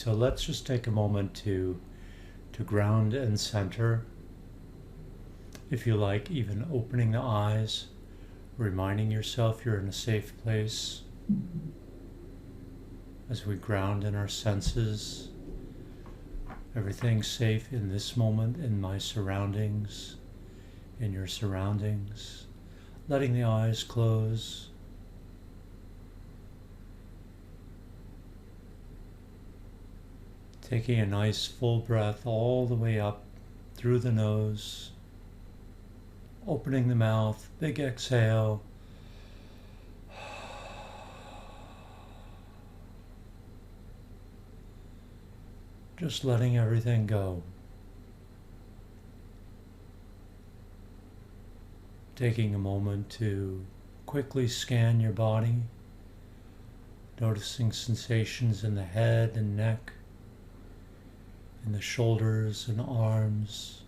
So let's just take a moment to ground and center. If you like, even opening the eyes, reminding yourself you're in a safe place as we ground in our senses. Everything's safe in this moment, in my surroundings, in your surroundings. Letting the eyes close. Taking a nice full breath all the way up through the nose. Opening the mouth, big exhale. Just letting everything go. Taking a moment to quickly scan your body, noticing sensations in the head and neck, in the shoulders and arms,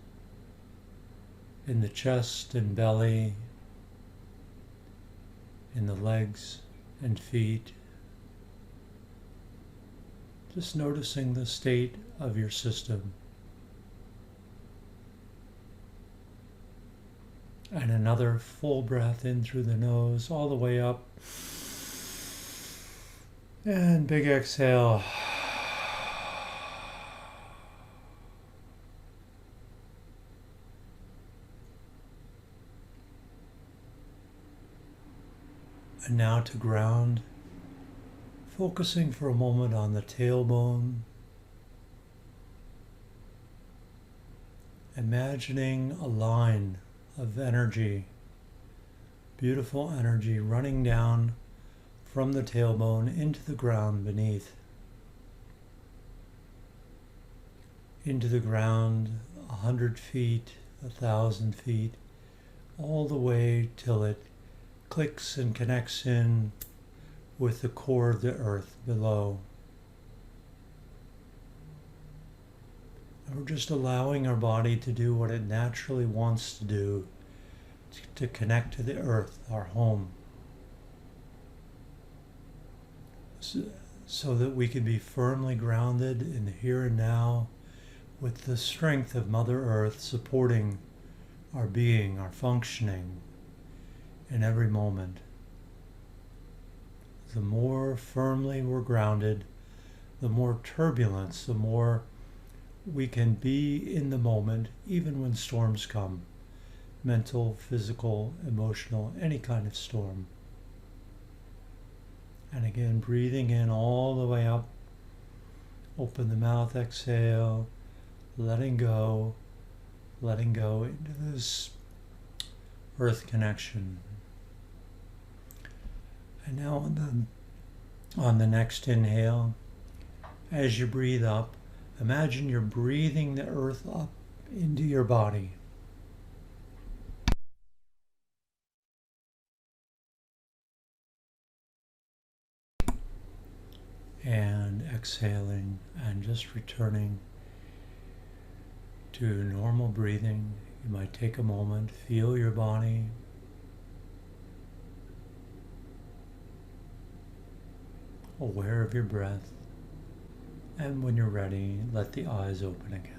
in the chest and belly, in the legs and feet. Just noticing the state of your system. And another full breath in through the nose, all the way up. And big exhale. And now to ground, focusing for a moment on the tailbone. Imagining a line of energy, beautiful energy running down from the tailbone into the ground beneath. Into the ground 100 feet, 1,000 feet, all the way till it clicks and connects in with the core of the earth below. And we're just allowing our body to do what it naturally wants to do, to connect to the earth, our home, so that we can be firmly grounded in the here and now with the strength of Mother Earth supporting our being, our functioning in every moment. The more firmly we're grounded, the more turbulence, the more we can be in the moment, even when storms come. Mental, physical, emotional, any kind of storm. And again, breathing in all the way up. Open the mouth, exhale, letting go into this earth connection. And now on the next inhale, as you breathe up, imagine you're breathing the earth up into your body. And exhaling and just returning to normal breathing. You might take a moment, feel your body. Aware of your breath. And when you're ready, let the eyes open again.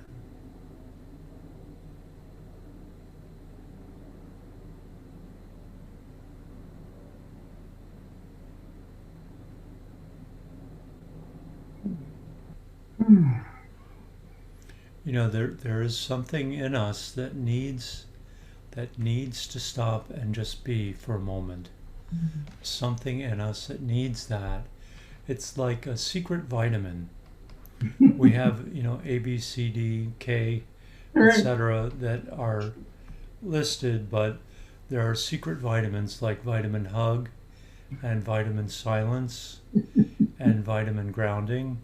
You know, there is something in us that needs to stop and just be for a moment. Something in us that needs that. It's like a secret vitamin. We have, A, B, C, D, K, etc. that are listed, but there are secret vitamins like vitamin hug and vitamin silence and vitamin grounding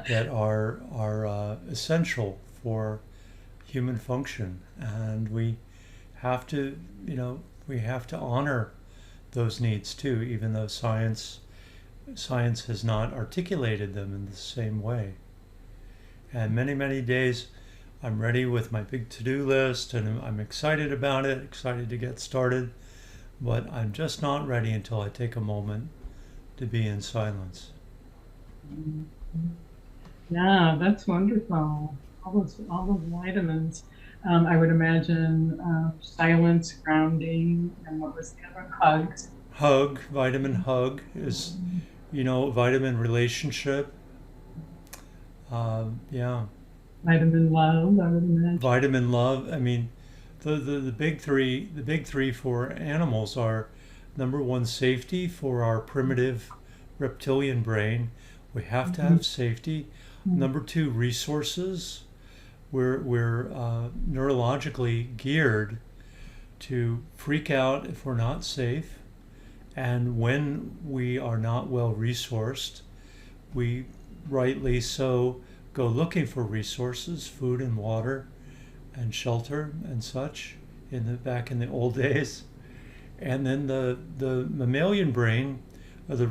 that are essential for human function, and we have to honor those needs too, even though science has not articulated them in the same way. And many days I'm ready with my big to-do list, and I'm excited about it, excited to get started, but I'm just not ready until I take a moment to be in silence. Yeah, that's wonderful. All those vitamins. I would imagine silence, grounding, and what was the other? Hugs. Hug, vitamin hug is, vitamin relationship. Yeah, Vitamin love, I would imagine. vitamin love. I mean, the big three for animals are number one, safety for our primitive reptilian brain. We have to have safety. Number two, resources. We're neurologically geared to freak out if we're not safe. And when we are not well resourced, we rightly so go looking for resources, food and water and shelter and such back in the old days. And then the mammalian brain, or the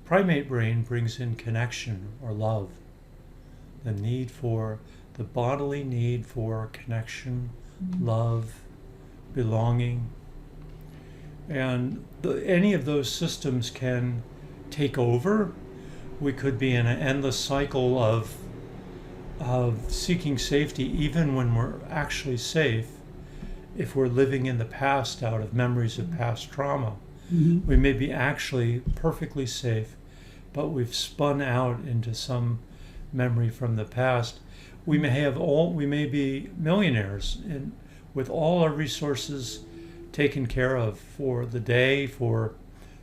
primate brain brings in connection or love, the need for the bodily need for connection, love, belonging, and any of those systems can take over. We could be in an endless cycle of seeking safety, even when we're actually safe. If we're living in the past out of memories of past trauma, Mhm. we may be actually perfectly safe, but we've spun out into some memory from the past. We may be millionaires with all our resources taken care of for the day, for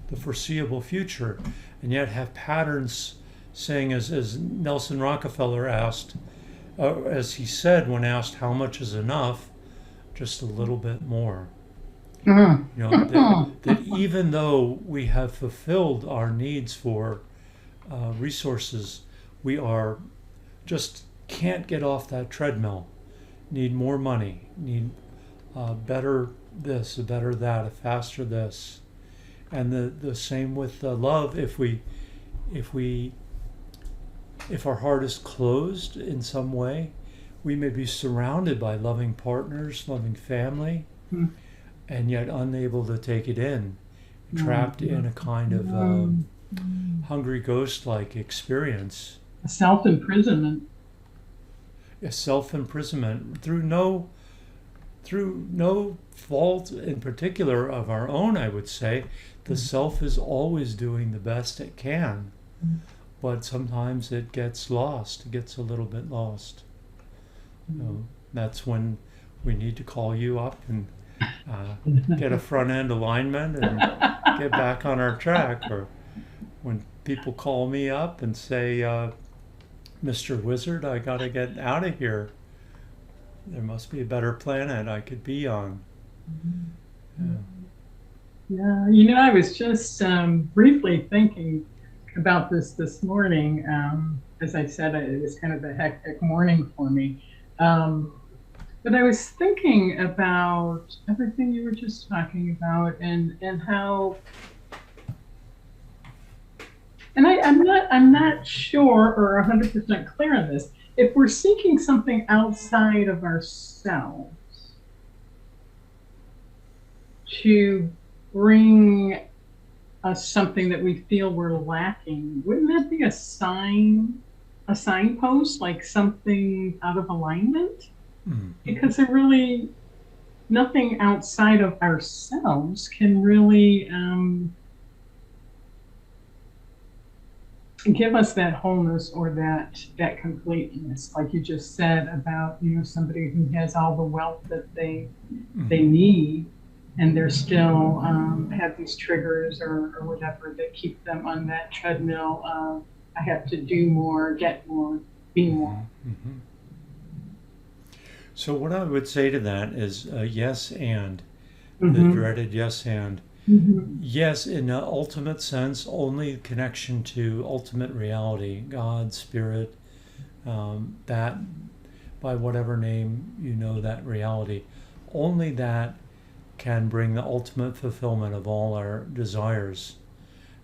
the foreseeable future, and yet have patterns saying, as Nelson Rockefeller asked, as he said when asked how much is enough, just a little bit more. Mhm. That even though we have fulfilled our needs for resources, we are just can't get off that treadmill. Need more money. Need better this, a better that, a faster this, and the same with love. If we if our heart is closed in some way, we may be surrounded by loving partners, loving family, and yet unable to take it in, trapped in a kind of hungry ghost like experience, Self-imprisonment. a self imprisonment through no fault in particular of our own, I would say. The self is always doing the best it can, but sometimes it gets lost, it gets a little bit lost. That's when we need to call you up and get a front end alignment and get back on our track. Or when people call me up and say, Mr. Wizard, I got to get out of here. There must be a better planet I could be on. Yeah. Yeah, I was just briefly thinking about this morning. As I said, it was kind of a hectic morning for me. But I was thinking about everything you were just talking about, and how, and I'm not sure or 100% clear on this. If we're seeking something outside of ourselves to bring us something that we feel we're lacking, wouldn't that be a signpost, like something out of alignment? Mm-hmm. Because there really nothing outside of ourselves can really give us that wholeness or that completeness, like you just said about somebody who has all the wealth that they Mm-hmm. need, and they're still have these triggers or whatever that keep them on that treadmill of I have to do more, get more, be more. Mm-hmm. Mm-hmm. So, what I would say to that is yes, and the Mm-hmm. dreaded yes, and Mm-hmm. yes, in the ultimate sense, only connection to ultimate reality, God, Spirit, that by whatever name you know that reality, only that can bring the ultimate fulfillment of all our desires.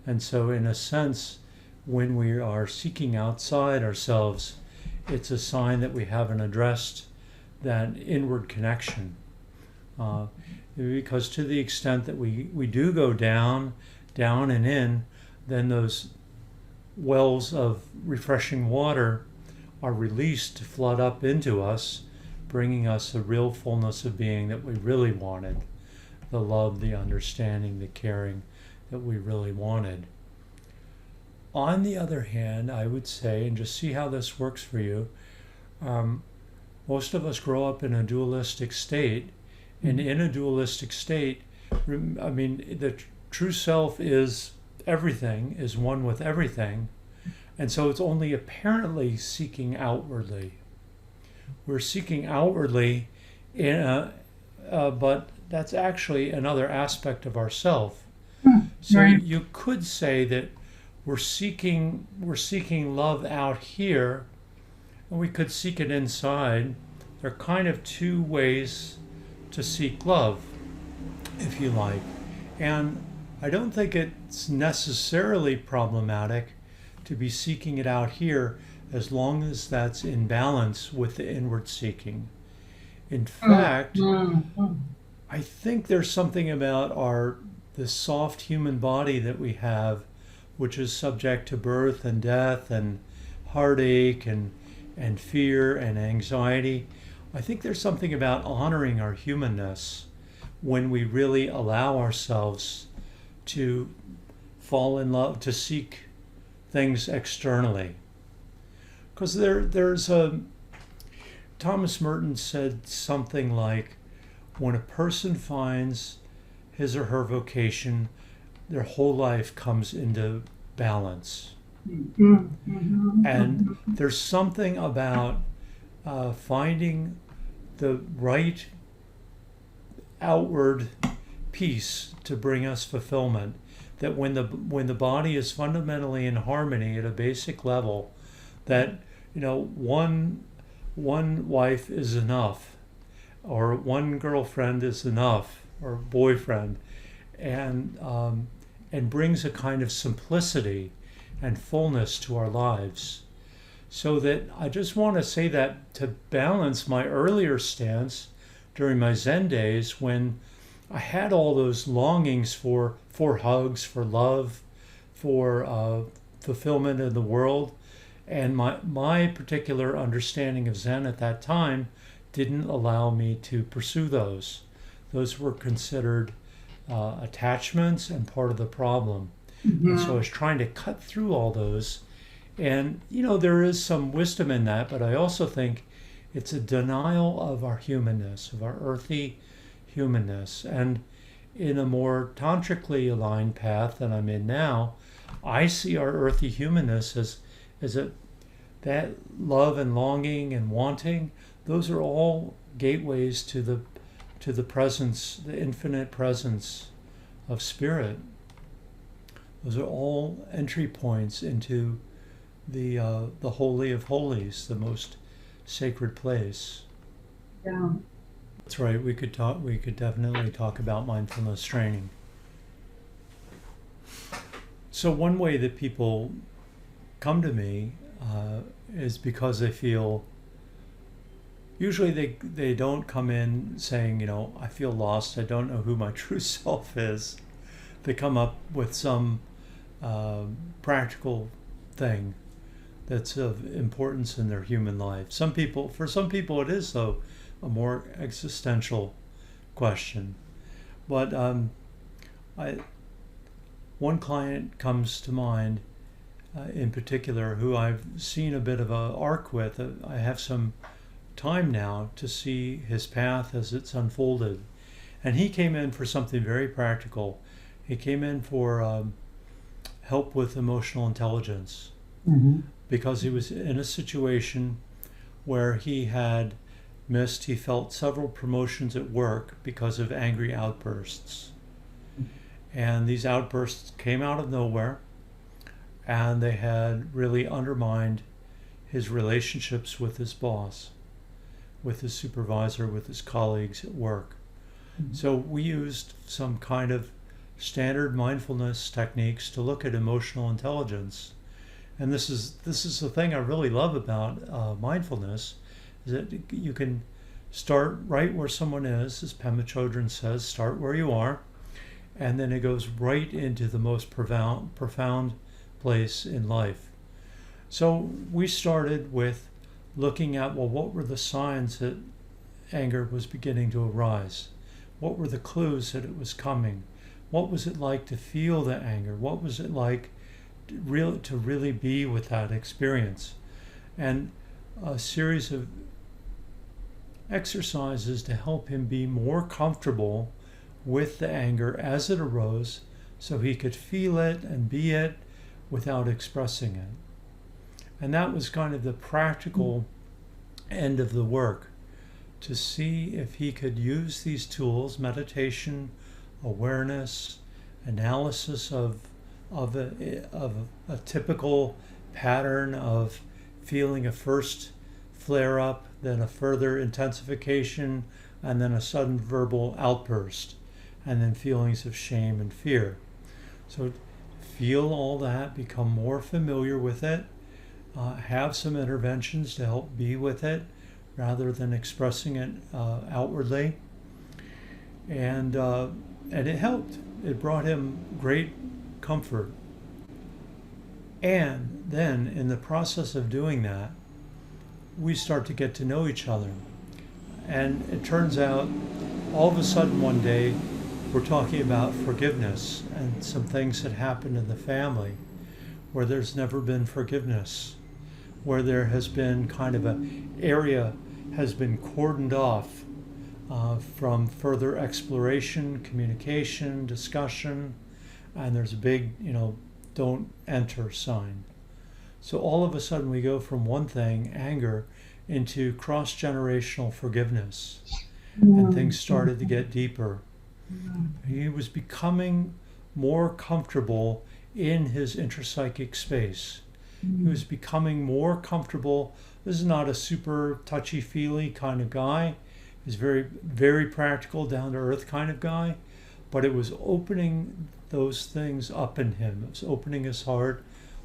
And so, in a sense, when we are seeking outside ourselves, it's a sign that we haven't addressed that inward connection. Uh, because to the extent that we do go down and in, then those wells of refreshing water are released to flood up into us, bringing us a real fullness of being that we really wanted, the love, the understanding, the caring that we really wanted. On the other hand, I would say, and just see how this works for you, most of us grow up in a dualistic state, and in a dualistic state, I mean, the true self is everything, is one with everything, and so it's only apparently seeking outwardly. We're seeking outwardly, but that's actually another aspect of ourself. So Right. you could say that we're seeking love out here, and we could seek it inside. There are kind of two ways to seek love, if you like. And I don't think it's necessarily problematic to be seeking it out here as long as that's in balance with the inward seeking. In fact, I think there's something about the soft human body that we have, which is subject to birth and death and heartache and fear and anxiety. I think there's something about honoring our humanness when we really allow ourselves to fall in love, to seek things externally. Because Thomas Merton said something like, when a person finds his or her vocation, their whole life comes into balance. And there's something about finding the right outward peace to bring us fulfillment, that when the body is fundamentally in harmony at a basic level, that one wife is enough, or one girlfriend is enough, or boyfriend, and brings a kind of simplicity and fullness to our lives. So that I just want to say that to balance my earlier stance during my Zen days, when I had all those longings for hugs, for love, for fulfillment in the world, and my particular understanding of Zen at that time didn't allow me to pursue those. Those were considered attachments and part of the problem. And so I was trying to cut through all those. And, there is some wisdom in that, but I also think it's a denial of our humanness, of our earthy humanness. And in a more tantrically aligned path than I'm in now, I see our earthy humanness as that love and longing and wanting. Those are all gateways to the presence, the infinite presence of spirit. Those are all entry points into the holy of holies, the most sacred place. Yeah. That's right. We could definitely talk about mindfulness training. So one way that people come to me is because they feel. Usually they don't come in saying, I feel lost. I don't know who my true self is. They come up with some practical thing that's of importance in their human life. For some people it is, though, a more existential question. But one client comes to mind in particular who I've seen a bit of an arc with. I have some time now to see his path as it's unfolded. And he came in for something very practical. He came in for help with emotional intelligence, because he was in a situation where he felt several promotions at work because of angry outbursts. And these outbursts came out of nowhere, and they had really undermined his relationships with his boss, with his supervisor, with his colleagues at work. So we used some kind of standard mindfulness techniques to look at emotional intelligence. And this is the thing I really love about mindfulness, is that you can start right where someone is, as Pema Chodron says, start where you are, and then it goes right into the most profound place in life. So we started with looking at, well, what were the signs that anger was beginning to arise? What were the clues that it was coming? What was it like to feel the anger? What was it like to really be with that experience? And a series of exercises to help him be more comfortable with the anger as it arose, so he could feel it and be it without expressing it. And that was kind of the practical end of the work, to see if he could use these tools, meditation, awareness, analysis of a typical pattern of feeling a first flare up, then a further intensification, and then a sudden verbal outburst, and then feelings of shame and fear. So feel all that, become more familiar with it, have some interventions to help be with it rather than expressing it outwardly. And it helped. It brought him great comfort. And then in the process of doing that, we start to get to know each other. And it turns out, all of a sudden one day, we're talking about forgiveness and some things that happened in the family where there's never been forgiveness, where there has been kind of an area has been cordoned off from further exploration, communication, discussion, and there's a big, don't enter sign. So all of a sudden we go from one thing, anger, into cross-generational forgiveness, and things started to get deeper. He was becoming more comfortable in his intrapsychic space. He was becoming more comfortable. This is not a super touchy-feely kind of guy. He's very, very practical, down-to-earth kind of guy. But it was opening those things up in him. It was opening his heart,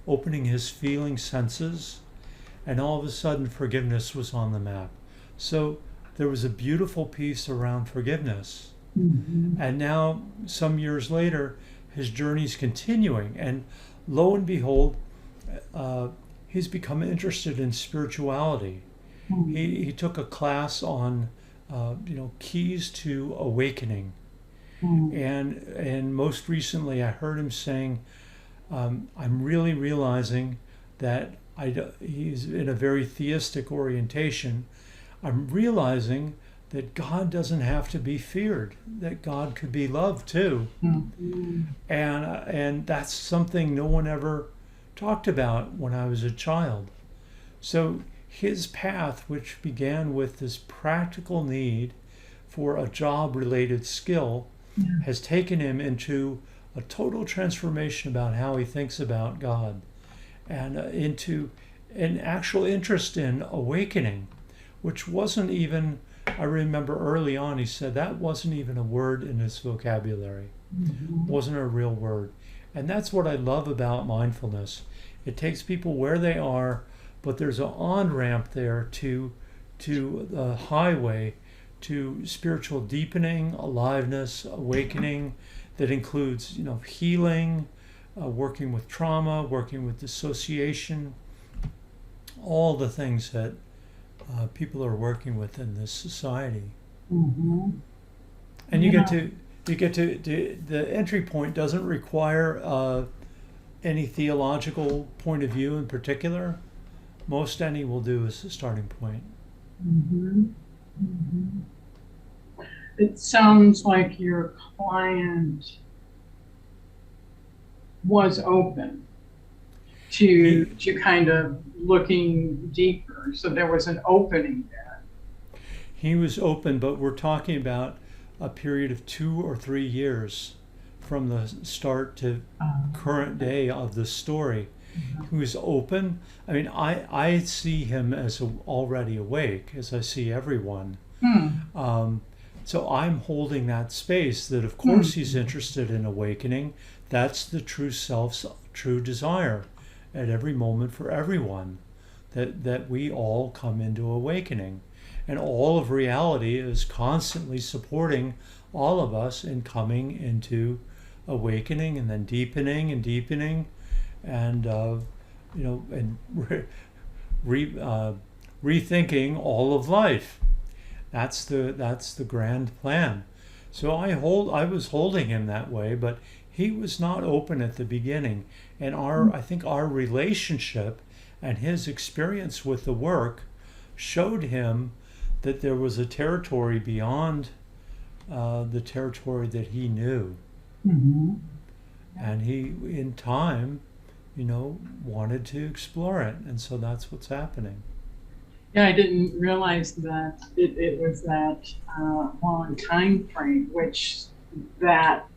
opening his feeling senses, and all of a sudden forgiveness was on the map. So there was a beautiful piece around forgiveness. And now, some years later, his journey's continuing, and lo and behold, he's become interested in spirituality. He took a class on keys to awakening, and most recently I heard him saying, I'm really realizing that he's in a very theistic orientation. I'm realizing that God doesn't have to be feared, that God could be loved too. And that's something no one ever talked about when I was a child. So his path, which began with this practical need for a job-related skill, has taken him into a total transformation about how he thinks about God, and into an actual interest in awakening, which wasn't even, I remember early on he said that wasn't even a word in his vocabulary. Wasn't a real word. And that's what I love about mindfulness. It takes people where they are, but there's an on-ramp there to the highway to spiritual deepening, aliveness, awakening, that includes, healing, working with trauma, working with dissociation, all the things that people are working with in this society. And you get to the entry point doesn't require any theological point of view in particular. Most any will do as a starting point. It sounds like your client was open to kind of looking deeper. So there was an opening there. He was open, but we're talking about a period of 2 or 3 years from the start to current day of the story. He was open. I mean, I see him as already awake, as I see everyone. So I'm holding that space that, of course, he's interested in awakening. That's the true self's true desire at every moment for everyone, that we all come into awakening. And all of reality is constantly supporting all of us in coming into awakening, and then deepening and deepening. and and re, uh, rethinking all of life. That's the grand plan. So I was holding him that way, but he was not open at the beginning. And I think our relationship and his experience with the work showed him that there was a territory beyond the territory that he knew. Mm-hmm. And he, in time, wanted to explore it. And so that's what's happening. Yeah, I didn't realize that it was that long time frame, which that.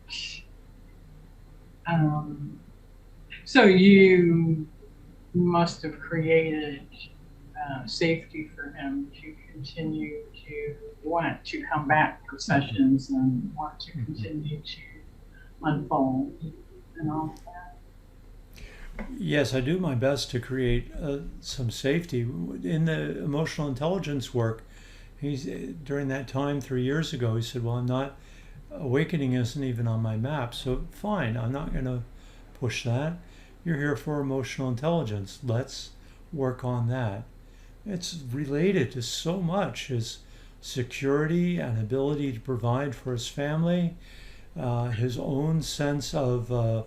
So you must have created safety for him to continue to want to come back for sessions and want to continue to unfold and all of that. Yes, I do my best to create some safety in the emotional intelligence work. He's during that time 3 years ago. He said, "Well, I'm not awakening isn't even on my map, so fine. I'm not going to push that. You're here for emotional intelligence. Let's work on that." It's related to so much: his security and ability to provide for his family, his own sense of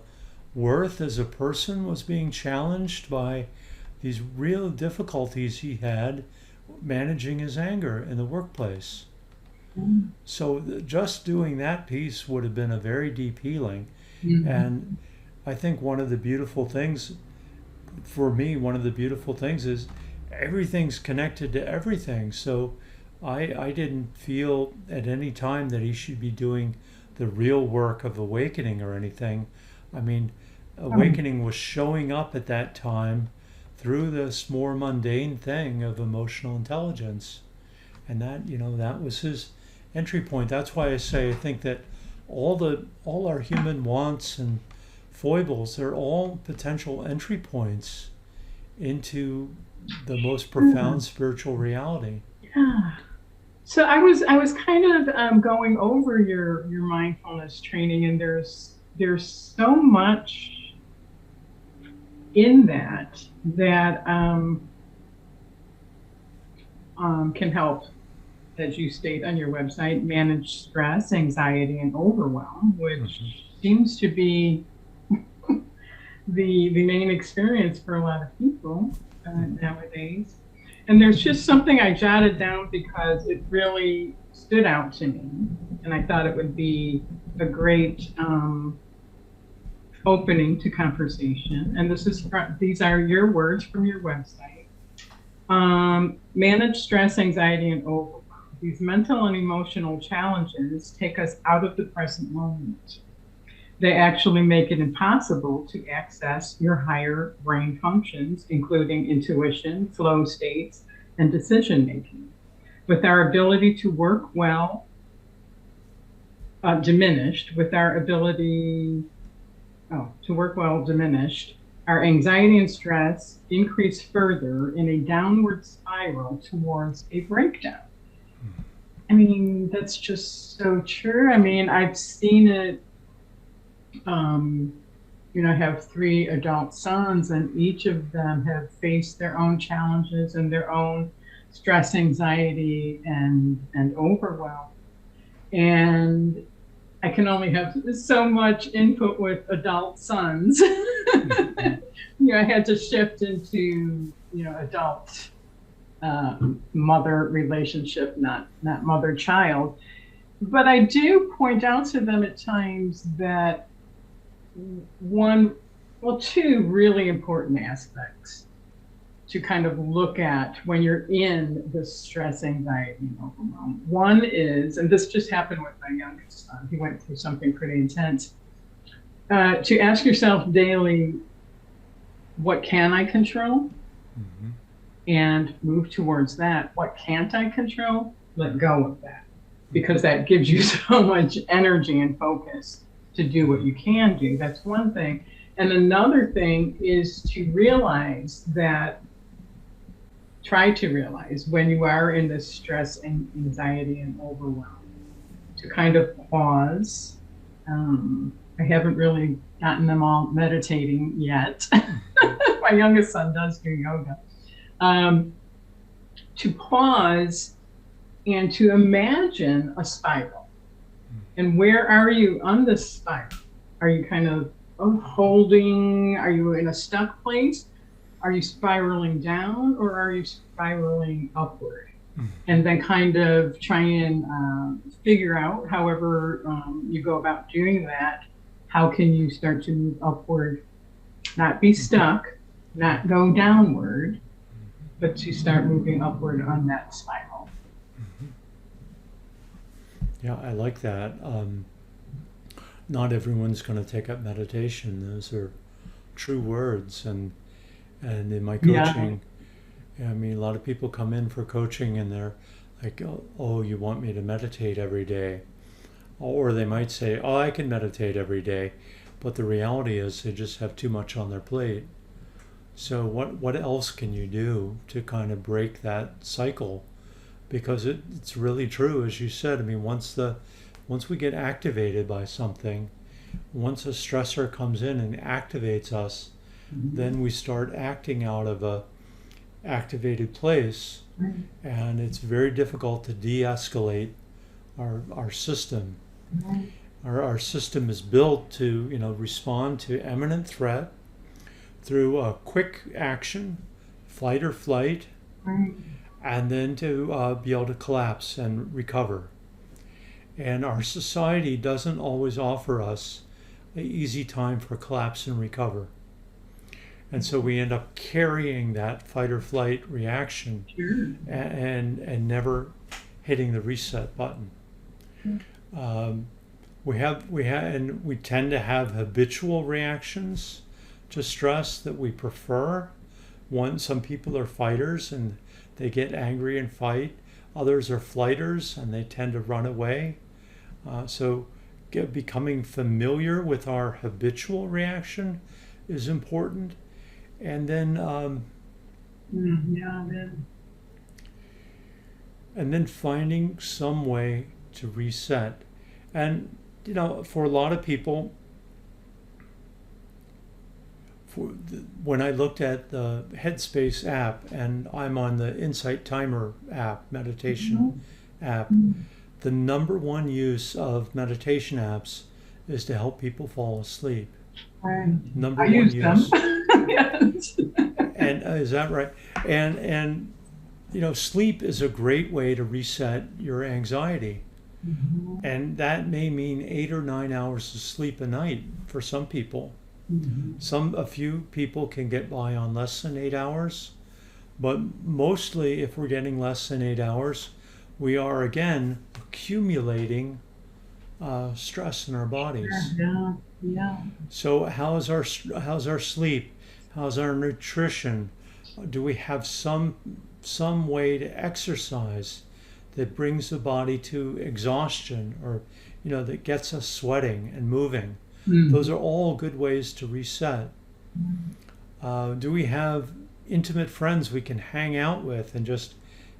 worth as a person was being challenged by these real difficulties he had managing his anger in the workplace. So just doing that piece would have been a very deep healing. Mm-hmm. And I think one of the beautiful things, for me, one of the beautiful things is everything's connected to everything. So I didn't feel at any time that he should be doing the real work of awakening or anything. I mean, awakening was showing up at that time through this more mundane thing of emotional intelligence. And that was his entry point. That's why I say I think that all our human wants and foibles, they're all potential entry points into the most profound spiritual reality. Yeah. So I was kind of going over your mindfulness training, and there's so much in that can help, as you state on your website, manage stress, anxiety, and overwhelm, which seems to be the main experience for a lot of people nowadays. And there's just something I jotted down because it really stood out to me, and I thought it would be a great opening to conversation. And these are your words from your website. Manage stress, anxiety, and overwhelm. These mental and emotional challenges take us out of the present moment. They actually make it impossible to access your higher brain functions, including intuition, flow states, and decision making. With our ability to work well diminished, our anxiety and stress increase further in a downward spiral towards a breakdown. I mean, that's just so true. I mean, I've seen it. I have 3 adult sons, and each of them have faced their own challenges and their own stress, anxiety, and overwhelm. And I can only have so much input with adult sons. I had to shift into, adult mother relationship, not mother-child. But I do point out to them at times that two really important aspects to kind of look at when you're in the stress, anxiety, and overwhelm. One is, and this just happened with my youngest son, he went through something pretty intense, to ask yourself daily, what can I control? Mm-hmm. And move towards that. What can't I control? Let go of that. Because that gives you so much energy and focus to do what you can do. That's one thing. And another thing is to try to realize when you are in this stress and anxiety and overwhelm, to kind of pause, I haven't really gotten them all meditating yet. My youngest son does do yoga. Um, to pause and to imagine a spiral. And where are you on this spiral? Are you kind of holding? Are you in a stuck place? Are you spiraling down, or are you spiraling upward? And then kind of try and figure out, however you go about doing that, how can you start to move upward, not be stuck, not go downward, but to start moving upward on that spiral. Yeah, I like that. Not everyone's going to take up meditation. Those are true words, and in my coaching, I mean, a lot of people come in for coaching and they're like, oh, you want me to meditate every day? Or they might say, oh, I can meditate every day. But the reality is they just have too much on their plate. So what else can you do to kind of break that cycle? Because it's really true, as you said. I mean, once we get activated by something, once a stressor comes in and activates us, then we start acting out of a activated place, and it's very difficult to de-escalate our system. Our system is built to respond to imminent threat through a quick action, fight or flight, and then to be able to collapse and recover. And our society doesn't always offer us an easy time for collapse and recover. And so we end up carrying that fight or flight reaction and never hitting the reset button. We tend to have habitual reactions to stress that we prefer. Some people are fighters and they get angry and fight. Others are flighters and they tend to run away. So becoming familiar with our habitual reaction is important. And then and then finding some way to reset. And for a lot of people, when I looked at the Headspace app, and I'm on the Insight Timer app, meditation app, the number one use of meditation apps is to help people fall asleep. Number I one use use. them. Yes. And is that right? And sleep is a great way to reset your anxiety. And that may mean 8 or 9 hours of sleep a night for some people. A few people can get by on less than 8 hours, but mostly if we're getting less than 8 hours, we are again accumulating stress in our bodies. So how's our sleep? How's our nutrition? Do we have some way to exercise that brings the body to exhaustion, or that gets us sweating and moving? Those are all good ways to reset. Do we have intimate friends we can hang out with and just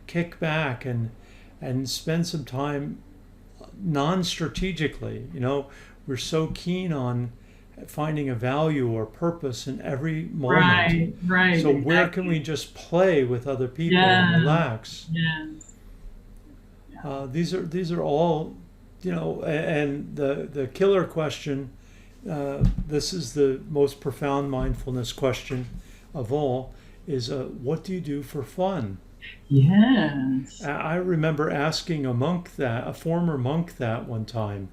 kick back and spend some time non-strategically? We're so keen on finding a value or purpose in every moment. Right. So where can we just play with other people and relax? These are all, and the killer question. This is the most profound mindfulness question of all: is what do you do for fun? Yes. I remember asking a former monk that one time,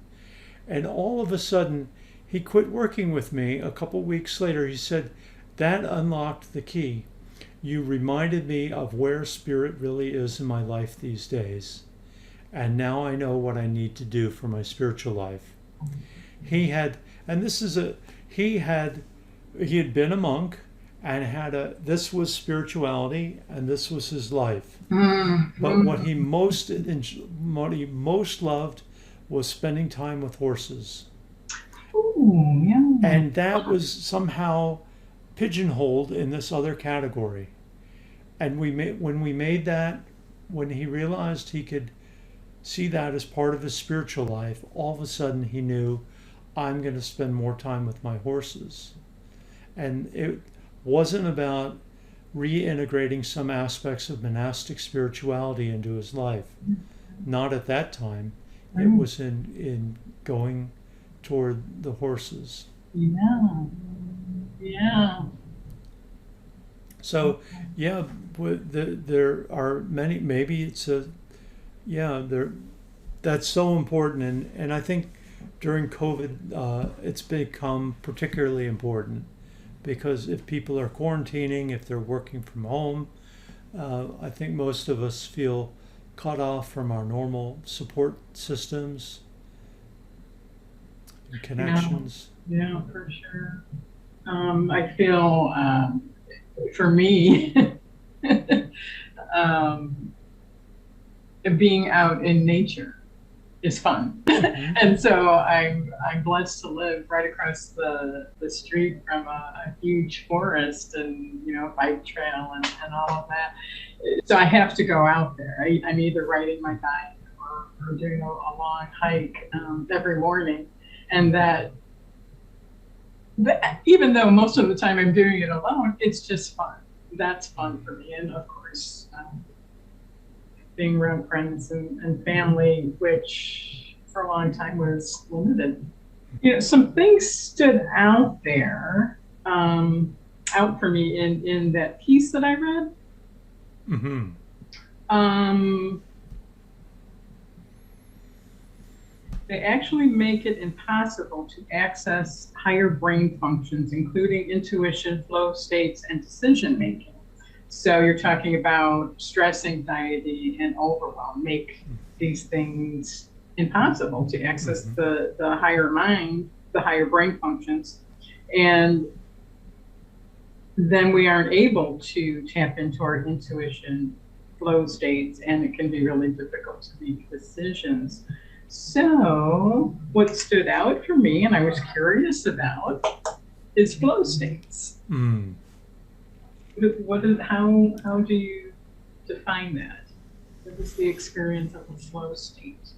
and all of a sudden he quit working with me. A couple weeks later, he said, that unlocked the key. You reminded me of where spirit really is in my life these days. And now I know what I need to do for my spiritual life. He had been a monk and this was spirituality and this was his life. But what he most loved was spending time with horses. And that was somehow pigeonholed in this other category. And when he realized he could see that as part of his spiritual life, all of a sudden he knew, I'm going to spend more time with my horses. And it wasn't about reintegrating some aspects of monastic spirituality into his life. Not at that time. It was in going toward the horses. Yeah. Yeah. So, yeah, there are many, maybe it's a, yeah, that's so important. And I think during COVID, it's become particularly important because if people are quarantining, if they're working from home, I think most of us feel cut off from our normal support systems and connections. Yeah, for sure. I feel, for me, being out in nature is fun. Mm-hmm. And so I'm blessed to live right across the street from a huge forest and, bike trail and all of that. So I have to go out there. I'm either riding my bike or doing a long hike every morning. And that even though most of the time I'm doing it alone, it's just fun. That's fun for me. And of course, being around friends and family, which for a long time was limited. Some things stood out there, out for me in that piece that I read. Mm-hmm. They actually make it impossible to access higher brain functions, including intuition, flow states, and decision making. So you're talking about stress, anxiety, and overwhelm make these things impossible to access the higher mind, the higher brain functions. And then we aren't able to tap into our intuition, flow states, and it can be really difficult to make decisions. So what stood out for me, and I was curious about, is flow states. Mm. How do you define that? What is the experience of a flow state?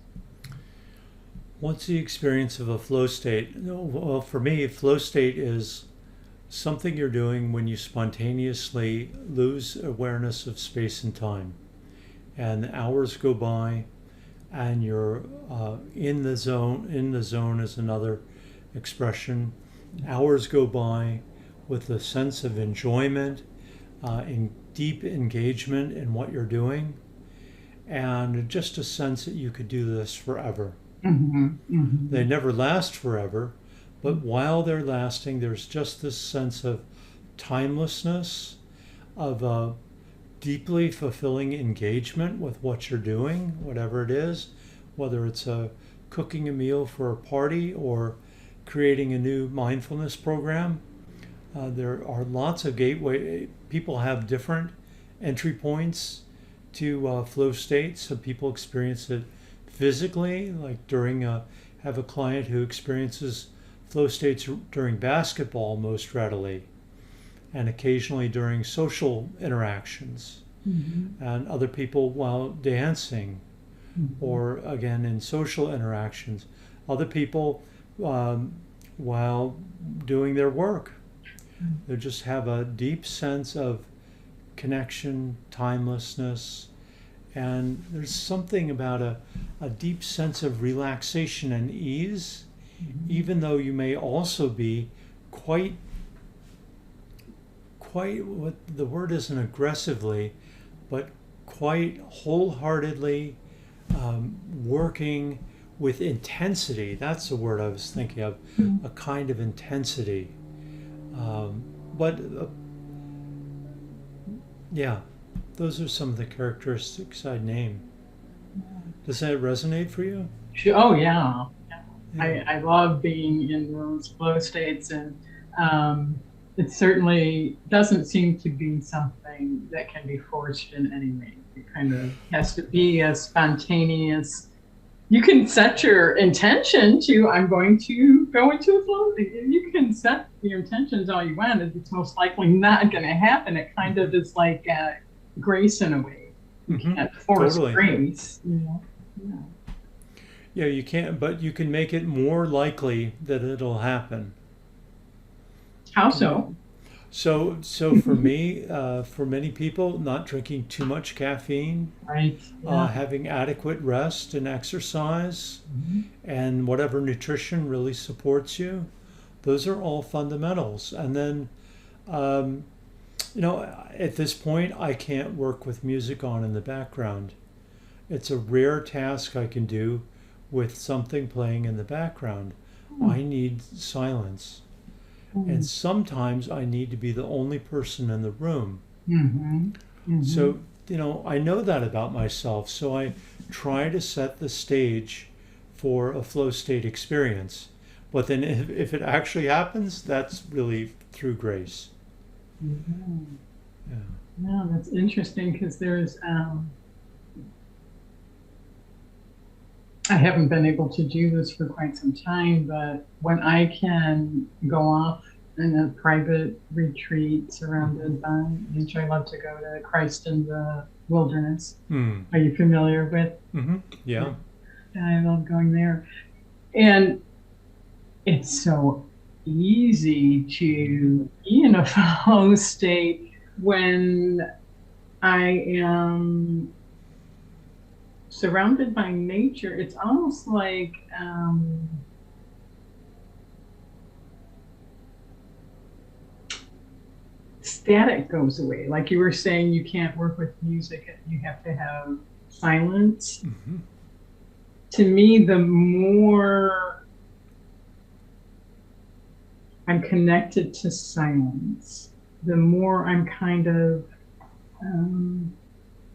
What's the experience of a flow state? Well, for me, flow state is something you're doing when you spontaneously lose awareness of space and time. And hours go by and you're in the zone. In the zone is another expression. Hours go by with a sense of enjoyment, in deep engagement in what you're doing, and just a sense that you could do this forever. Mm-hmm, mm-hmm. They never last forever, but while they're lasting, there's just this sense of timelessness, of a deeply fulfilling engagement with what you're doing, whatever it is, whether it's cooking a meal for a party or creating a new mindfulness program. There are lots of gateway. People have different entry points to flow states. Some people experience it physically, like have a client who experiences flow states during basketball most readily, and occasionally during social interactions, and other people while dancing, or again in social interactions. Other people while doing their work. They just have a deep sense of connection, timelessness, and there's something about a deep sense of relaxation and ease, even though you may also be quite, what the word isn't aggressively, but quite wholeheartedly working with intensity. That's the word I was thinking of, a kind of intensity. Yeah, those are some of the characteristics I'd name. Does that resonate for you? Oh, yeah. I love being in those flow states, and it certainly doesn't seem to be something that can be forced in any way. It kind of has to be a spontaneous. You can set your intention to, I'm going to go into a flow. You can set your intentions all you want. It's most likely not going to happen. It kind of is like grace in a way. You can't force grace. Yeah. Yeah, you can't, but you can make it more likely that it'll happen. How Okay. so? So for me, for many people, not drinking too much caffeine, Right. Yeah. having adequate rest and exercise, Mhm. and whatever nutrition really supports you, those are all fundamentals. And then, um, at this point, I can't work with music on in the background. It's a rare task I can do with something playing in the background. I need silence. And Mm. sometimes I need to be the only person in the room. Mhm. Mhm. So, I know that about myself. So I try to set the stage for a flow state experience. But then if it actually happens, that's really through grace. Mhm. Yeah. Yeah, that's interesting because I haven't been able to do this for quite some time, but when I can go off in a private retreat surrounded by nature, I love to go to Christ in the Wilderness. Mm. Are you familiar with? Mm-hmm. Yeah. I love going there. And it's so easy to be in a flow state when I am surrounded by nature. It's almost like static goes away. Like you were saying, you can't work with music, you have to have silence. Mm-hmm. To me, the more I'm connected to silence, the more I'm kind of um,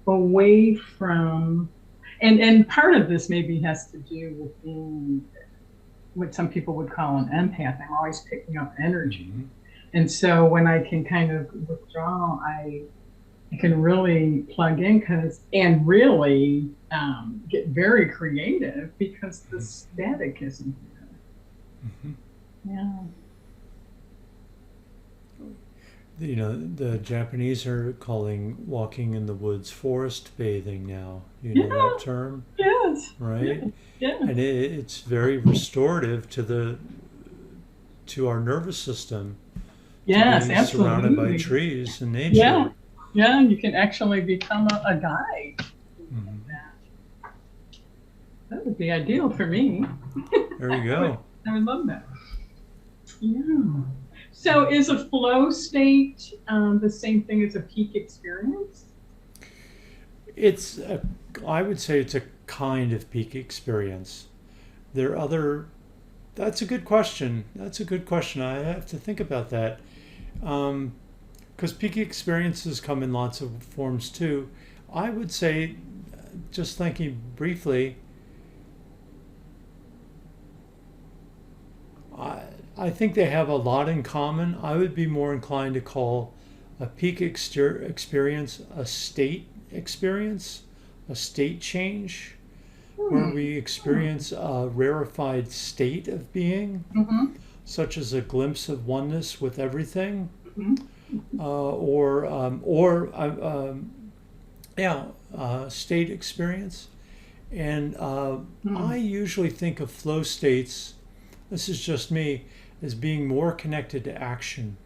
away from, and part of this maybe has to do with being what some people would call an empath. I'm always picking up energy. Mm-hmm. And so when I can kind of withdraw, I can really plug in and really get very creative because the static isn't Mm-hmm. there. Yeah. The Japanese are calling walking in the woods forest bathing now. You know Yeah. that term, Yes. right? Yes. Yeah. And it's very restorative to our nervous system to Yes. be surrounded by Absolutely. trees and Yeah. nature. Yeah. You can actually become a guide. Hmm. That would be ideal for me. There you I would, go. I would love that. Yeah. So is a flow state the same thing as a peak experience? I would say it's a kind of peak experience. There are other. That's a good question. That's a good question. I have to think about that. Because peak experiences come in lots of forms too. I would say, just thinking briefly, I, I think they have a lot in common. I would be more inclined to call a peak experience a state experience, a state change, where Hmm. we experience a rarefied state of being, Mm-hmm. such as a glimpse of oneness with everything, Mm-hmm. or yeah, state experience. And I Mm-hmm. usually think of flow states, this is just me, as being more connected to action.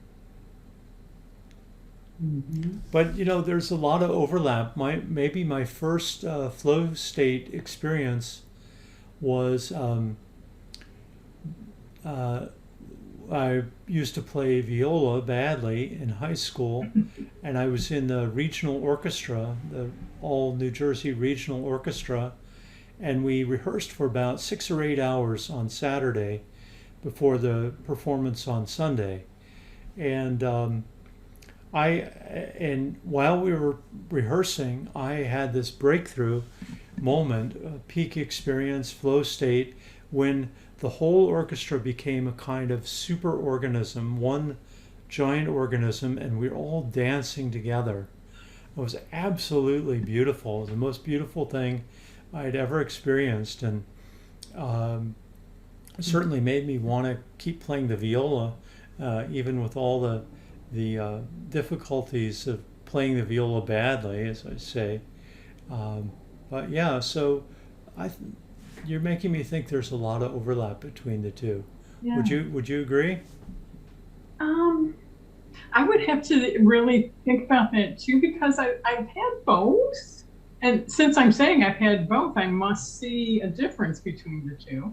Mm-hmm. But there's a lot of overlap. Maybe my first flow state experience was uh, I used to play viola badly in high school, and I was in the regional orchestra, the all New Jersey regional orchestra, and we rehearsed for about 6 or 8 hours on Saturday before the performance on Sunday. And I and while we were rehearsing, I had this breakthrough moment, a peak experience, flow state, when the whole orchestra became a kind of super organism, one giant organism, and we were all dancing together. It was absolutely beautiful. It was the most beautiful thing I'd ever experienced, and um, it certainly made me want to keep playing the viola, even with all the difficulties of playing the viola badly, as I say. Um, but yeah, so I you're making me think there's a lot of overlap between the two. Yeah. Would you agree? Um, I would have to really think about that too, because I've had both. And since I'm saying I've had both, I must see a difference between the two.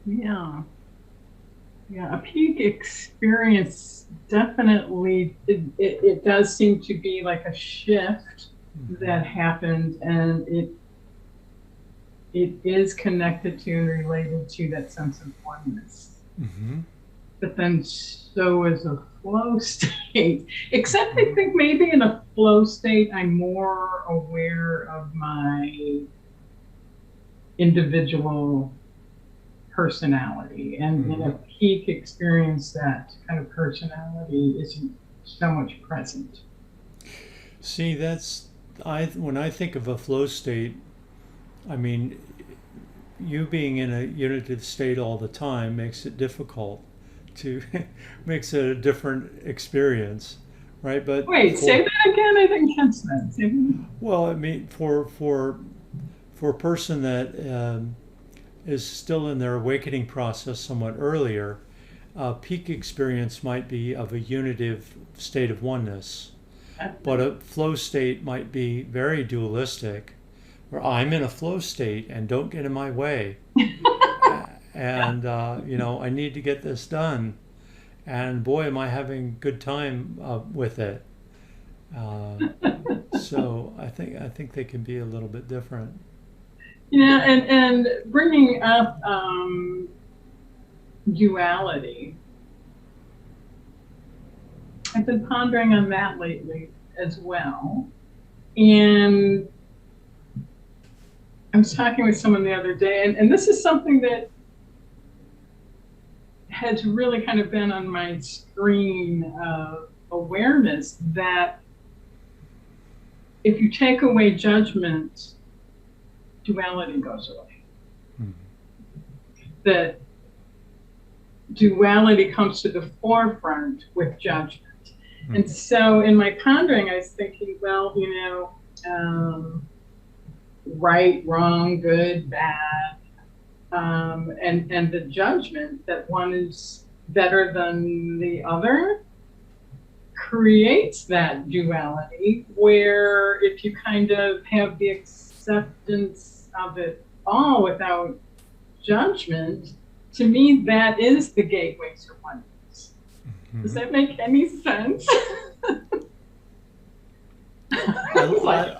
Yeah. Yeah, a peak experience definitely, it does seem to be like a shift that happened, and it is connected to and related to that sense of oneness. Mm-hmm. But then so is a flow state. Except I think maybe in a flow state, I'm more aware of my individual personality. And in a peak experience, that kind of personality isn't so much present. See, when I think of a flow state, I mean, you being in a unitive state all the time makes it difficult to makes it a different experience, right? But Wait, say that again. I didn't catch that. Well, I mean, for a person that is still in their awakening process somewhat earlier, a peak experience might be of a unitive state of oneness, but a flow state might be very dualistic, where I'm in a flow state and don't get in my way. And I need to get this done, and boy, am I having a good time with it. So I think they can be a little bit different. Yeah, and bringing up duality, I've been pondering on that lately as well, and I was talking with someone the other day, and this is something that has really kind of been on my screen of awareness, that if you take away judgment, duality goes away. That duality comes to the forefront with judgment. And so in my pondering, I was thinking, well, right, wrong, good, bad, and the judgment that one is better than the other creates that duality, where if you kind of have the acceptance of it all without judgment, to me, that is the gateway to oneness. Does that make any sense?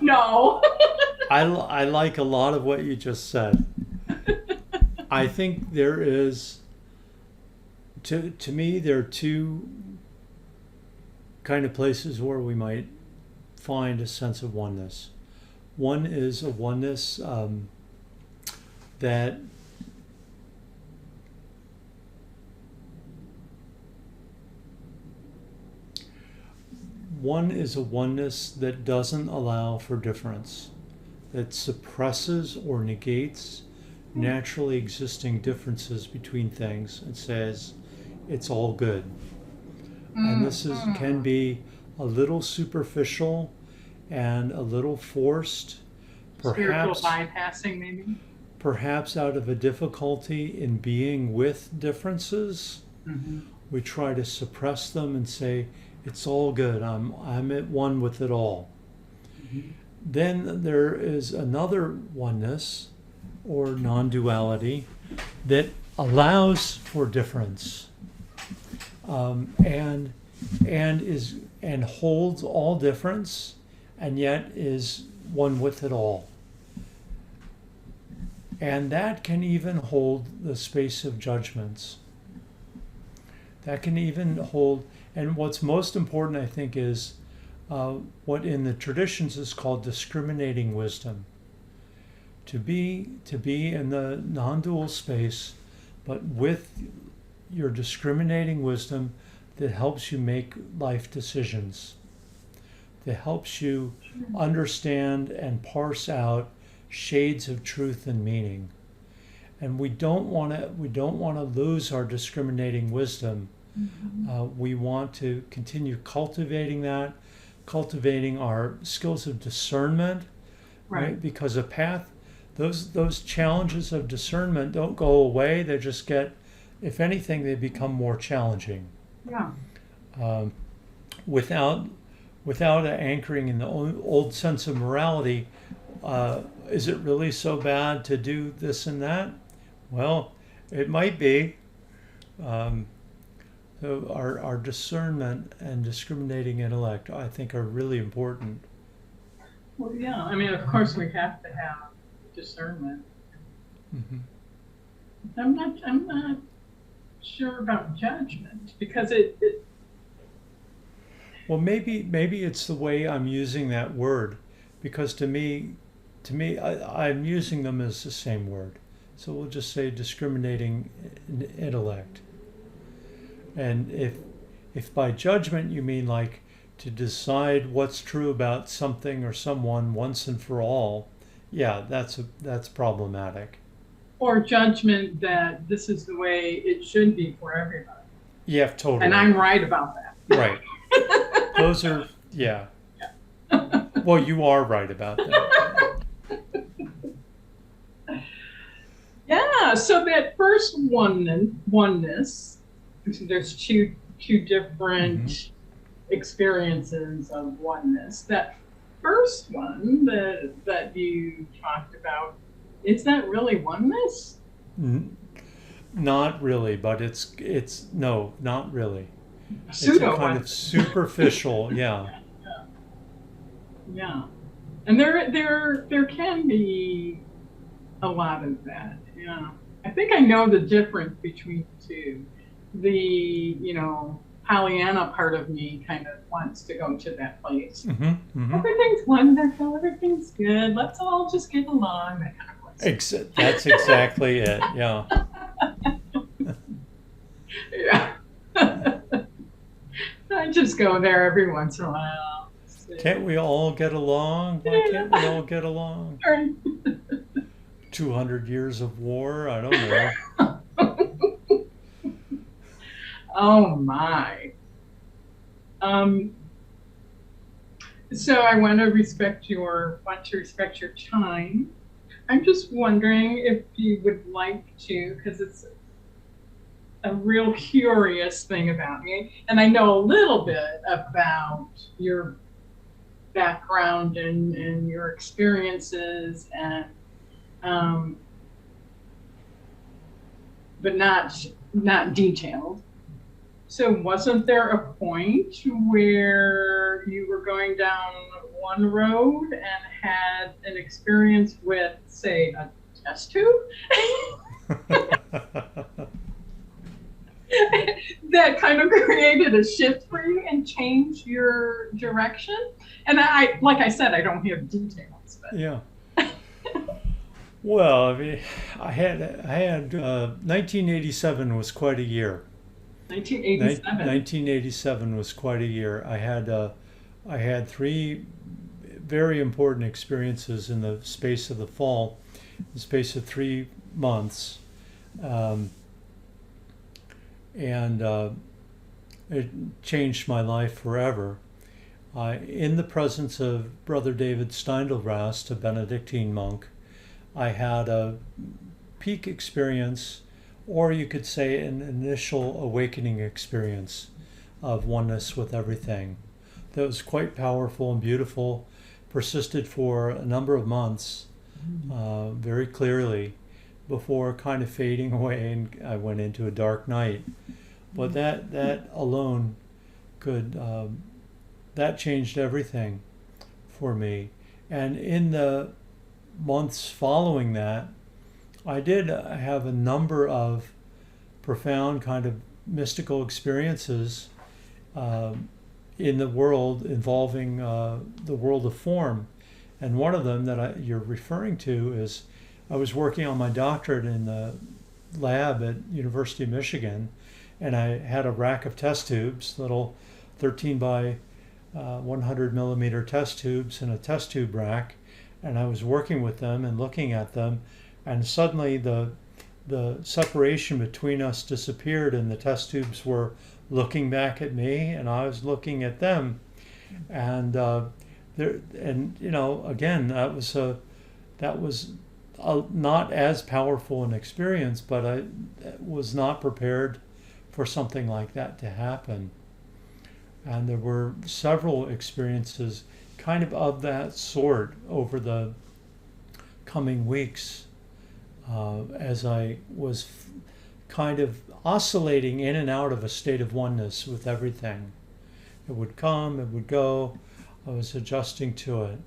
No. I like a lot of what you just said. I think there is, to me, there are two kind of places where we might find a sense of oneness. One is a oneness that doesn't allow for difference, that suppresses or negates naturally existing differences between things and says it's all good. And this can be a little superficial and a little forced, perhaps spiritual bypassing, maybe. Perhaps out of a difficulty in being with differences. We try to suppress them and say it's all good. I'm at one with it all. Then there is another oneness or non-duality that allows for difference, and holds all difference, and yet is one with it all. And that can even hold the space of judgments. That can even hold, and what's most important, I think, is what in the traditions is called discriminating wisdom. To be in the non-dual space, but with your discriminating wisdom that helps you make life decisions, that helps you understand and parse out shades of truth and meaning. And we don't want to lose our discriminating wisdom. We want to continue cultivating our skills of discernment, right? Because a path, those challenges of discernment don't go away. They just get, if anything, they become more challenging. Yeah. Um, without anchoring in the old sense of morality, is it really so bad to do this and that? Well, it might be. So our discernment and discriminating intellect, I think, are really important. Well, yeah. I mean, of course, we have to have discernment. Mm-hmm. I'm not sure about judgment because it Well, maybe it's the way I'm using that word, because to me, I'm using them as the same word. So we'll just say discriminating intellect. And if by judgment you mean like to decide what's true about something or someone once and for all, yeah, that's problematic. or judgment that this is the way it should be for everybody. Yeah, totally. And I'm right about that. Right. Those are, yeah. Well, you are right about that. Yeah, so that first oneness, there's two different experiences of oneness. That first one that you talked about, is that really oneness? Not really, but it's no, not really. Pseudo It's a kind of superficial, yeah. Yeah, and there can be a lot of that. Yeah, I think I know the difference between the two. The Pollyanna part of me kind of wants to go to that place. Everything's wonderful. Everything's good. Let's all just get along. That kind of place. That's exactly it. Yeah. Yeah. I just go there every once in a while. Can't we all get along? Why can't we all get along? 200 years of war? I don't know. Oh my. So I want to respect your time. I'm just wondering if you would like to, because it's a real curious thing about me, and I know a little bit about your background and your experiences, and but not detailed. So wasn't there a point where you were going down one road and had an experience with, say, a test tube? That kind of created a shift for you and changed your direction? And like I said, I don't have details. But. Yeah. Well, I mean, I had 1987 was quite a year. 1987 was quite a year. I had three very important experiences in the space of the fall, the space of 3 months. And it changed my life forever. In the presence of Brother David Steindl-Rast, a Benedictine monk, I had a peak experience, or you could say an initial awakening experience of oneness with everything. That was quite powerful and beautiful, persisted for a number of months, very clearly, before kind of fading away, and I went into a dark night. But that alone could, that changed everything for me. And in the months following that, I did have a number of profound kind of mystical experiences in the world involving the world of form. And one of them that you're referring to is I was working on my doctorate in the lab at University of Michigan, and I had a rack of test tubes, little 13 by 100 millimeter test tubes in a test tube rack, and I was working with them and looking at them, and suddenly the separation between us disappeared, and the test tubes were looking back at me, and I was looking at them, and there, and again, that was not as powerful an experience, but I was not prepared for something like that to happen. And there were several experiences kind of that sort over the coming weeks, as I was kind of oscillating in and out of a state of oneness with everything. It would come, it would go. I was adjusting to it.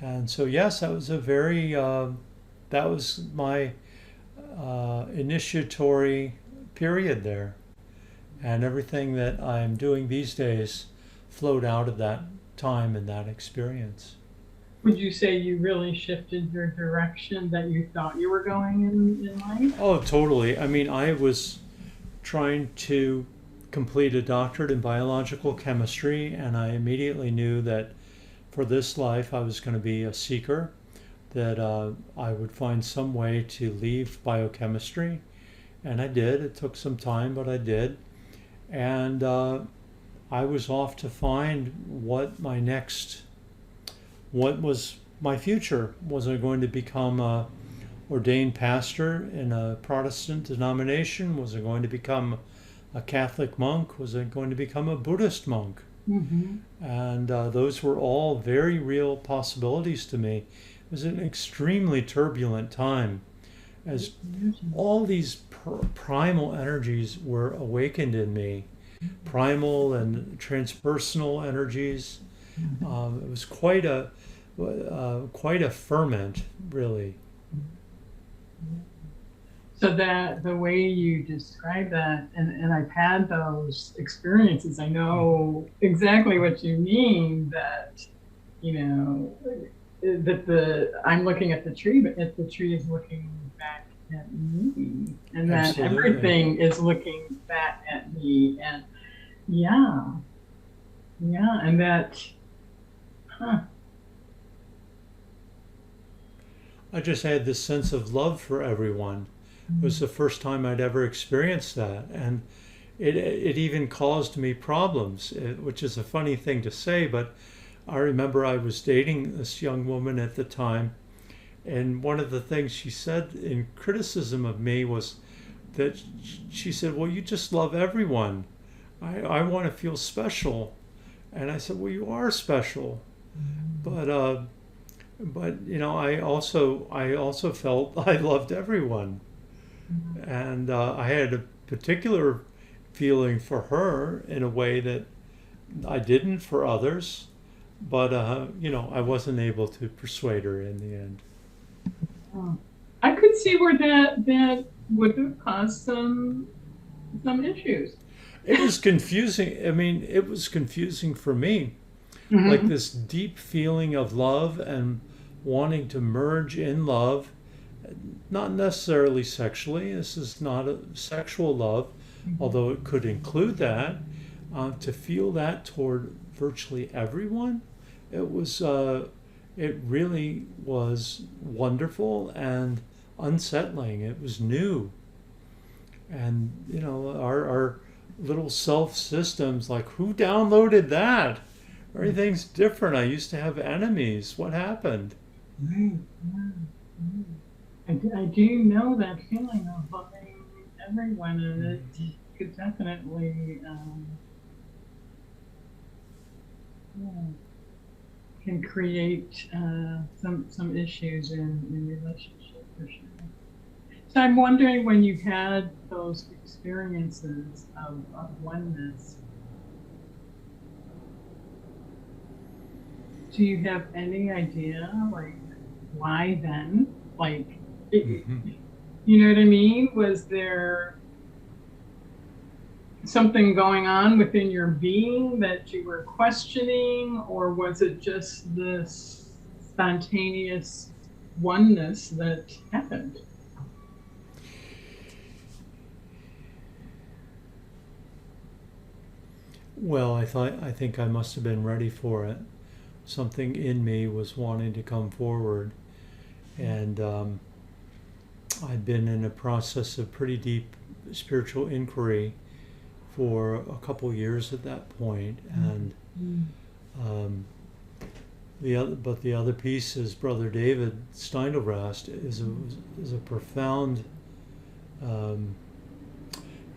And so, yes, that was that was my initiatory period there. And everything that I'm doing these days flowed out of that time and that experience. Would you say you really shifted your direction that you thought you were going in life? Oh, totally. I mean, I was trying to complete a doctorate in biological chemistry, and I immediately knew that for this life I was going to be a seeker, that I would find some way to leave biochemistry. And I did. It took some time, but I did. And I was off to find what was my future. Was I going to become a ordained pastor in a Protestant denomination? Was I going to become a Catholic monk? Was I going to become a Buddhist monk? Mm-hmm. And those were all very real possibilities to me. It was an extremely turbulent time as all these primal energies were awakened in me, primal and transpersonal energies. It was quite a ferment, really. So that the way you describe that, and I've had those experiences, I know exactly what you mean, that, that I'm looking at the tree, but the tree is looking back at me, and that Absolutely. everything is looking back at me, and yeah, and that, I just had this sense of love for everyone. It was the first time I'd ever experienced that, and it even caused me problems, which is a funny thing to say, but I remember I was dating this young woman at the time, and one of the things she said in criticism of me was that she said, "Well, you just love everyone. I want to feel special." And I said, "Well, you are special, but I also felt I loved everyone." And I had a particular feeling for her in a way that I didn't for others, but I wasn't able to persuade her in the end. I could see where that would have caused some issues. It was confusing. I mean, it was confusing for me, like this deep feeling of love and wanting to merge in love. Not necessarily sexually. This is not a sexual love, although it could include that. To feel that toward virtually everyone, it really was wonderful and unsettling. It was new, and our little self systems, like, who downloaded that? Everything's different. I used to have enemies. What happened? Right. I do know that feeling of loving everyone, and it could definitely can create some issues in relationship for sure. So I'm wondering, when you had those experiences of oneness, do you have any idea, like, why then? Like, you know what I mean? Was there something going on within your being that you were questioning, or was it just this spontaneous oneness that happened? Well, I think I must have been ready for it. Something in me was wanting to come forward, and I'd been in a process of pretty deep spiritual inquiry for a couple years at that point, and the other piece is Brother David Steindl-Rast is a profound. Um,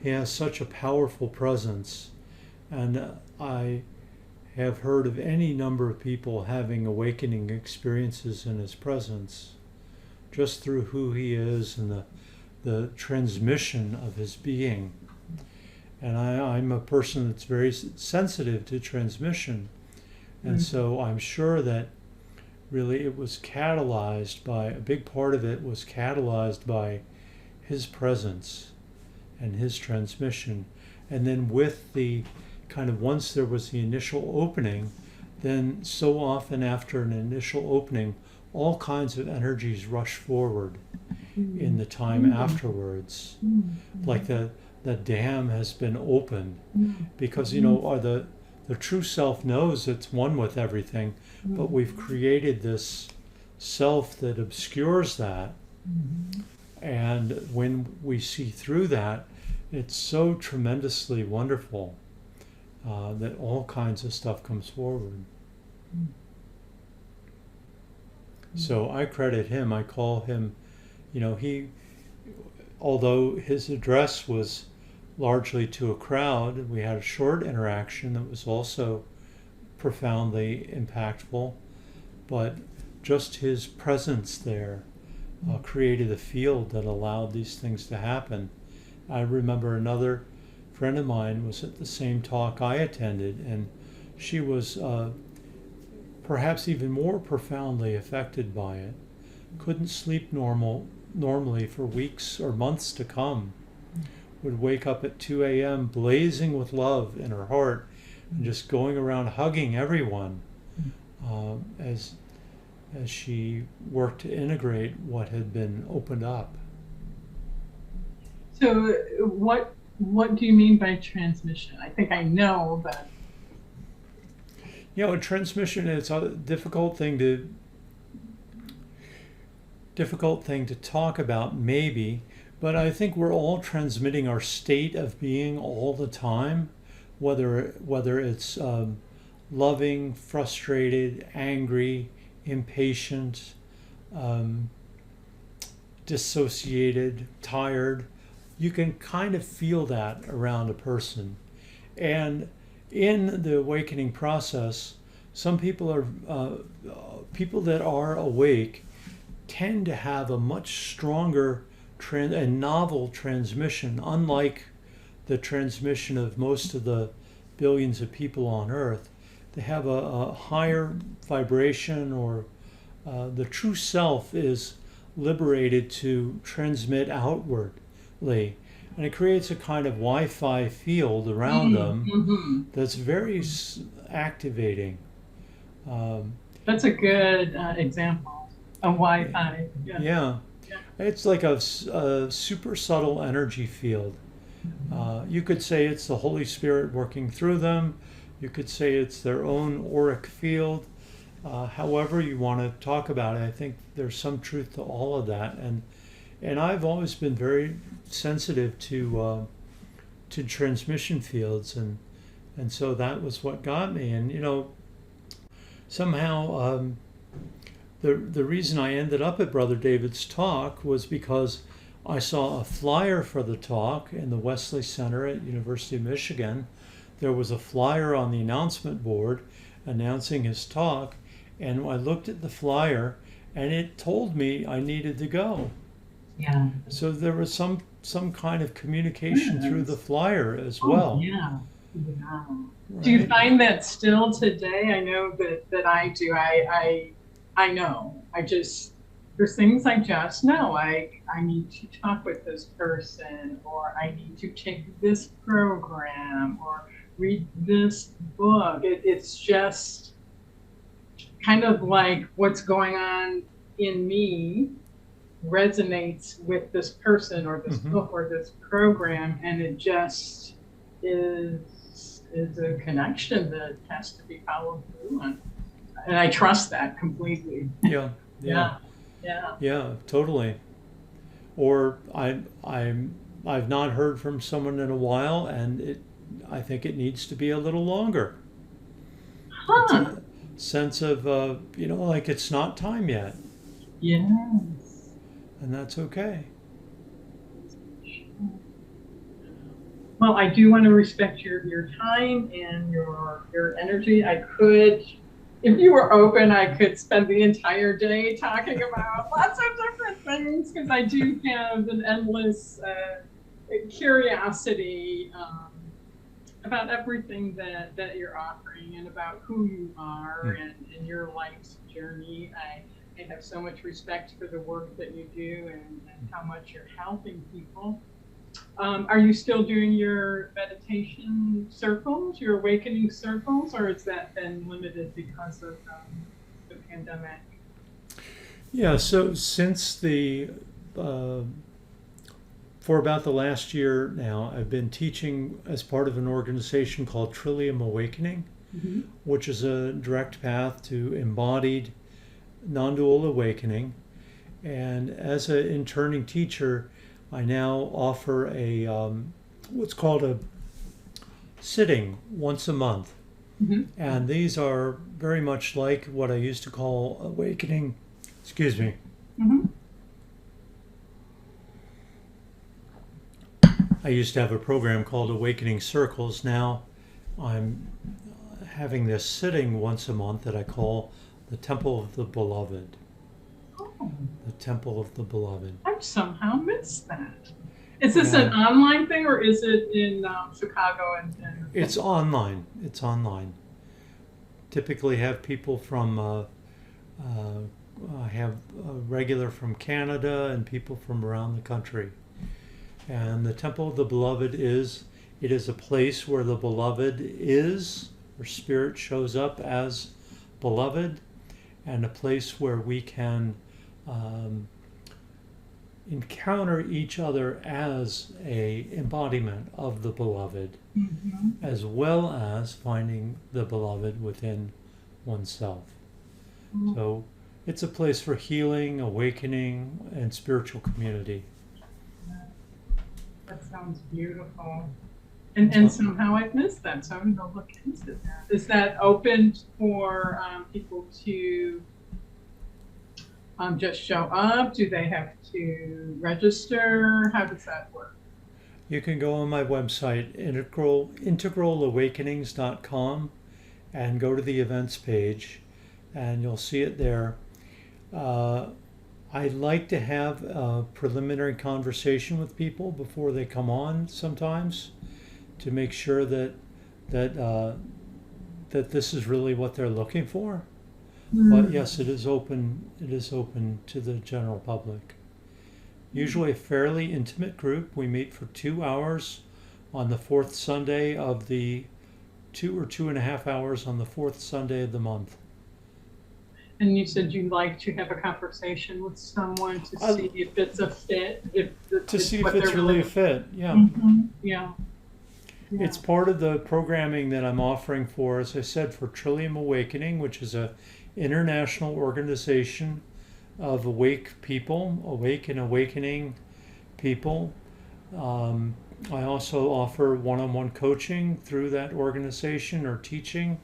he has such a powerful presence, and I have heard of any number of people having awakening experiences in his presence, just through who he is and the transmission of his being. And I'm a person that's very sensitive to transmission. And so I'm sure that really it was catalyzed by, a big part of it was catalyzed by his presence and his transmission. And then with the kind of, once there was the initial opening, then so often after an initial opening, all kinds of energies rush forward in the time afterwards. Like the dam has been opened, because, you know, the true self knows it's one with everything, but we've created this self that obscures that. And when we see through that, it's so tremendously wonderful that all kinds of stuff comes forward. So I credit him. I call him, you know, although his address was largely to a crowd, we had a short interaction that was also profoundly impactful, but just his presence there created a field that allowed these things to happen. I remember another friend of mine was at the same talk I attended, and she was perhaps even more profoundly affected by it. Couldn't sleep normally for weeks or months to come. Would wake up at 2 a.m. blazing with love in her heart and just going around hugging everyone as she worked to integrate what had been opened up. So what do you mean by transmission? I think I know, but... You know, transmission is a difficult thing to talk about, maybe, but I think we're all transmitting our state of being all the time, whether it's loving, frustrated, angry, impatient, dissociated, tired. You can kind of feel that around a person. And in the awakening process, some people people that are awake tend to have a much stronger and novel transmission, unlike the transmission of most of the billions of people on Earth. They have a higher vibration, or the true self is liberated to transmit outwardly. And it creates a kind of Wi-Fi field around them that's very activating. That's a good example. A Wi-Fi. Yeah. It's like a super subtle energy field. You could say it's the Holy Spirit working through them. You could say it's their own auric field. However you want to talk about it, I think there's some truth to all of that. And I've always been very sensitive to transmission fields, and so that was what got me. And, you know, somehow the reason I ended up at Brother David's talk was because I saw a flyer for the talk in the Wesley Center at University of Michigan. There was a flyer on the announcement board announcing his talk, and I looked at the flyer and it told me I needed to go. Yeah. So there was some kind of communication through the flyer as well. Yeah. Right. Do you find that still today? I know that I do. I know. There's things I just know. I need to talk with this person, or I need to take this program, or read this book. It's just kind of like what's going on in me resonates with this person or this book or this program, and it just is a connection that has to be followed through on. And I trust that completely. Yeah, totally. Or I've not heard from someone in a while, and I think it needs to be a little longer. sense of, like it's not time yet, Yes. and that's okay. Well, I do want to respect your time and your energy. I could, if you were open, I could spend the entire day talking about lots of different things because I do have an endless curiosity about everything that you're offering and about who you are and your life's journey. I have so much respect for the work that you do and how much you're helping people. Are you still doing your meditation circles, your awakening circles, or has that been limited because of the pandemic? Yeah, so since for about the last year now, I've been teaching as part of an organization called Trillium Awakening, Mm-hmm. which is a direct path to embodied non-dual awakening. And as an interning teacher, I now offer a what's called a sitting once a month. Mm-hmm. And these are very much like what I used to call awakening. Excuse me. Mm-hmm. I used to have a program called Awakening Circles. Now I'm having this sitting once a month that I call the Temple of the Beloved. Oh, The Temple of the Beloved. I've somehow missed that. Is this an online thing or is it in Chicago? It's online. It's online. Typically have people from, I have a regular from Canada and people from around the country. And the Temple of the Beloved it is a place where the Beloved is, or Spirit shows up as Beloved, and a place where we can encounter each other as a embodiment of the Beloved, Mm-hmm. as well as finding the Beloved within oneself. Mm-hmm. So it's a place for healing, awakening, and spiritual community. That sounds beautiful. And somehow I've missed that, so I'm going to look into that. Is that open for people to just show up? Do they have to register? How does that work? You can go on my website, integralawakenings.com, and go to the events page, and you'll see it there. I like to have a preliminary conversation with people before they come on sometimes to make sure that this is really what they're looking for. But yes, it is open. It is open to the general public. Usually a fairly intimate group. We meet for 2 hours on the fourth Sunday of the 2 or 2.5 hours on the fourth Sunday of the month. And you said you like to have a conversation with someone to see if it's a fit, to see if it's really a fit. Yeah. Mm-hmm. Yeah. It's part of the programming that I'm offering for, as I said, for Trillium Awakening, which is a international organization of awake people, awake and awakening people. I also offer one-on-one coaching through that organization or teaching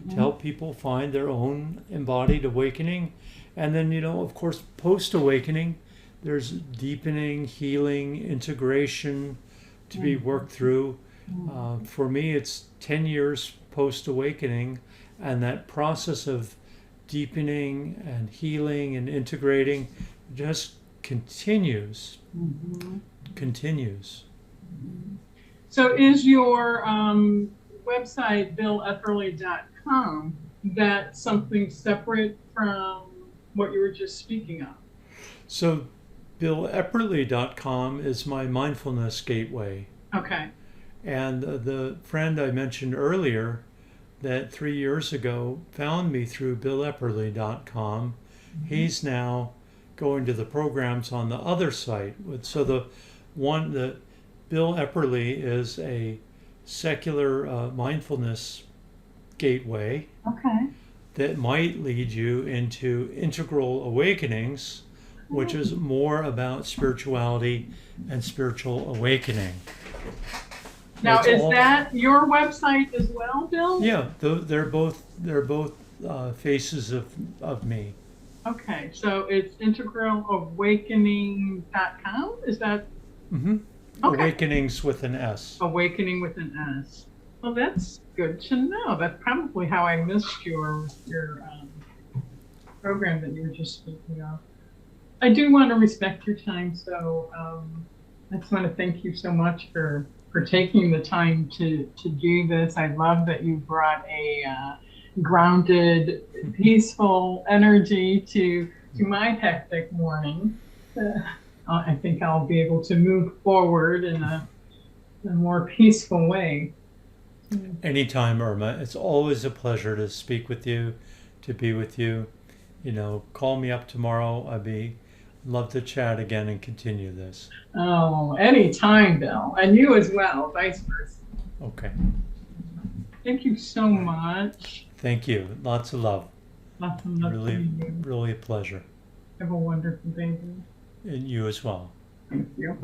to help people find their own embodied awakening. And then, of course, post-awakening, there's deepening, healing, integration to be worked through. For me, it's 10 years post-awakening, and that process of deepening and healing and integrating just continues. So is your website, BillEpperly.com, that something separate from what you were just speaking of? So BillEpperly.com is my mindfulness gateway. Okay. And the friend I mentioned earlier that 3 years ago found me through BillEpperly.com, he's now going to the programs on the other site. So the Bill Epperly is a secular mindfulness gateway. Okay. That might lead you into Integral Awakenings, which is more about spirituality and spiritual awakening. Now, is that your website as well, Bill? Yeah, they're both faces of me. Okay, so it's integralawakening.com? Is that Mm-hmm. okay? Awakenings with an S. Awakening with an S. Well, that's good to know. That's probably how I missed your program that you were just speaking of. I do want to respect your time, so I just want to thank you so much for taking the time to do this. I love that you brought a grounded, peaceful energy to my hectic morning. I think I'll be able to move forward in a more peaceful way. Anytime, Irma. It's always a pleasure to speak with you, to be with you. Call me up tomorrow. Love to chat again and continue this. Oh, anytime, Bill. And you as well, vice versa. Okay. Thank you so much. Thank you. Lots of love. Lots of love to Really, you. really a pleasure. Have a wonderful day. And you as well. Thank you.